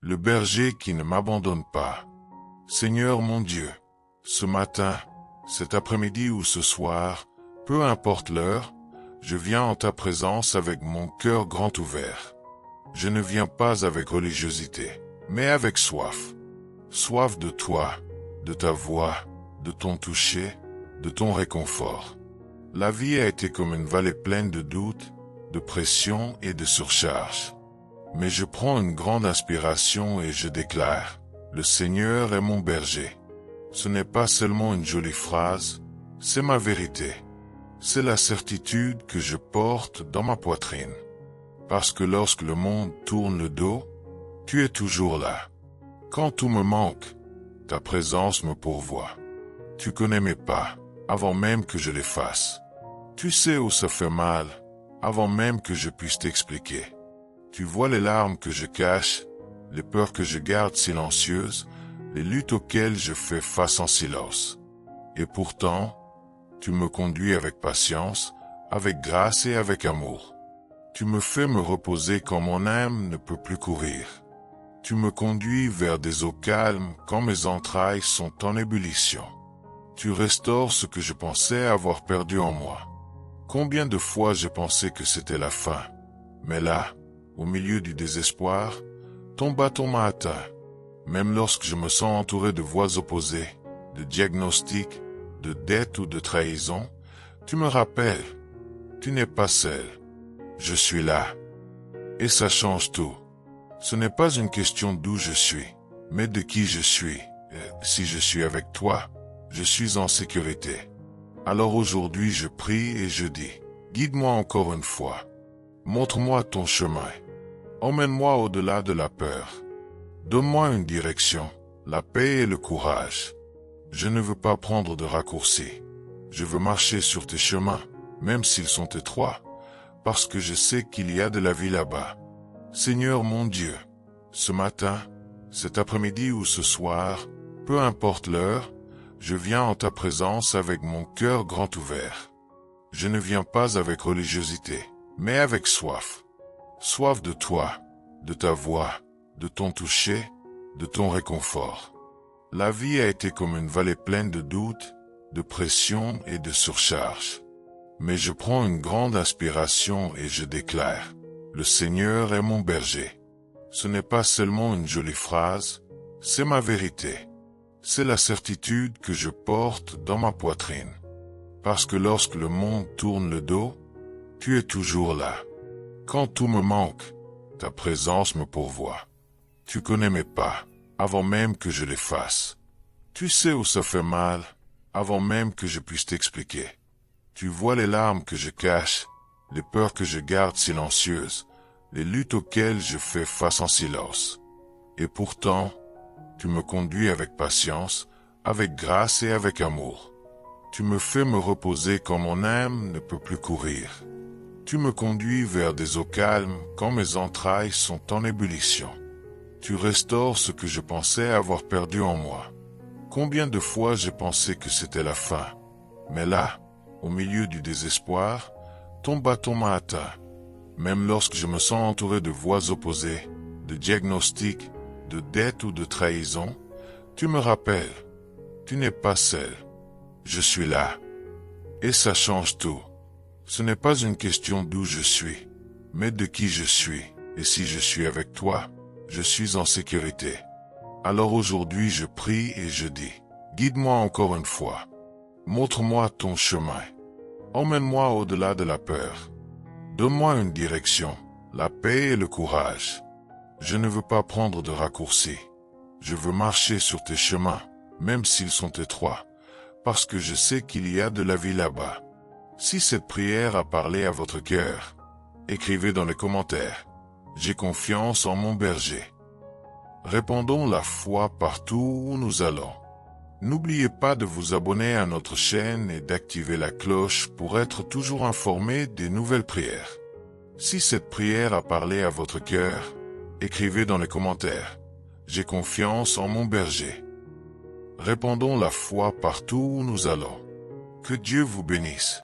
le berger qui ne m'abandonne pas. Seigneur mon Dieu, ce matin, cet après-midi ou ce soir, peu importe l'heure, je viens en ta présence avec mon cœur grand ouvert. Je ne viens pas avec religiosité, mais avec soif. Soif de toi, de ta voix, de ton toucher, de ton réconfort. La vie a été comme une vallée pleine de doutes, de pression et de surcharge. Mais je prends une grande inspiration et je déclare, le Seigneur est mon berger. Ce n'est pas seulement une jolie phrase, c'est ma vérité. C'est la certitude que je porte dans ma poitrine. Parce que lorsque le monde tourne le dos, tu es toujours là. Quand tout me manque, ta présence me pourvoit. Tu connais mes pas, avant même que je les fasse. Tu sais où ça fait mal, avant même que je puisse t'expliquer. Tu vois les larmes que je cache, les peurs que je garde silencieuses, les luttes auxquelles je fais face en silence. Et pourtant, tu me conduis avec patience, avec grâce et avec amour. Tu me fais me reposer quand mon âme ne peut plus courir. Tu me conduis vers des eaux calmes quand mes entrailles sont en ébullition. Tu restaures ce que je pensais avoir perdu en moi. Combien de fois j'ai pensé que c'était la fin, mais là, au milieu du désespoir, ton bâton m'a atteint. Même lorsque je me sens entouré de voix opposées, de diagnostics, de dettes ou de trahison, tu me rappelles, tu n'es pas seul. Je suis là. Et ça change tout. Ce n'est pas une question d'où je suis, mais de qui je suis. Si je suis avec toi, je suis en sécurité. Alors aujourd'hui je prie et je dis, guide-moi encore une fois. Montre-moi ton chemin. Emmène-moi au-delà de la peur. Donne-moi une direction, la paix et le courage. Je ne veux pas prendre de raccourcis. Je veux marcher sur tes chemins, même s'ils sont étroits, parce que je sais qu'il y a de la vie là-bas. Seigneur mon Dieu, ce matin, cet après-midi ou ce soir, peu importe l'heure, je viens en ta présence avec mon cœur grand ouvert. Je ne viens pas avec religiosité, mais avec soif. Soif de toi, de ta voix, de ton toucher, de ton réconfort. La vie a été comme une vallée pleine de doutes, de pression et de surcharge. Mais je prends une grande inspiration et je déclare, le Seigneur est mon berger. Ce n'est pas seulement une jolie phrase, c'est ma vérité. C'est la certitude que je porte dans ma poitrine. Parce que lorsque le monde tourne le dos, tu es toujours là. Quand tout me manque, ta présence me pourvoit. Tu connais mes pas, avant même que je les fasse. Tu sais où ça fait mal, avant même que je puisse t'expliquer. Tu vois les larmes que je cache, les peurs que je garde silencieuses, les luttes auxquelles je fais face en silence. Et pourtant, tu me conduis avec patience, avec grâce et avec amour. Tu me fais me reposer quand mon âme ne peut plus courir. Tu me conduis vers des eaux calmes quand mes entrailles sont en ébullition. Tu restaures ce que je pensais avoir perdu en moi. Combien de fois j'ai pensé que c'était la fin, mais là, au milieu du désespoir, ton bâton m'a atteint. Même lorsque je me sens entouré de voix opposées, de diagnostics, de dettes ou de trahison, tu me rappelles, tu n'es pas seul. Je suis là. Et ça change tout. Ce n'est pas une question d'où je suis, mais de qui je suis. Et si je suis avec toi, je suis en sécurité. Alors aujourd'hui je prie et je dis, guide-moi encore une fois. Montre-moi ton chemin. Emmène-moi au-delà de la peur. Donne-moi une direction, la paix et le courage. Je ne veux pas prendre de raccourcis. Je veux marcher sur tes chemins, même s'ils sont étroits, parce que je sais qu'il y a de la vie là-bas. Si cette prière a parlé à votre cœur, écrivez dans les commentaires. J'ai confiance en mon berger. Répandons la foi partout où nous allons. N'oubliez pas de vous abonner à notre chaîne et d'activer la cloche pour être toujours informé des nouvelles prières. Si cette prière a parlé à votre cœur, écrivez dans les commentaires. J'ai confiance en mon berger. Répandons la foi partout où nous allons. Que Dieu vous bénisse.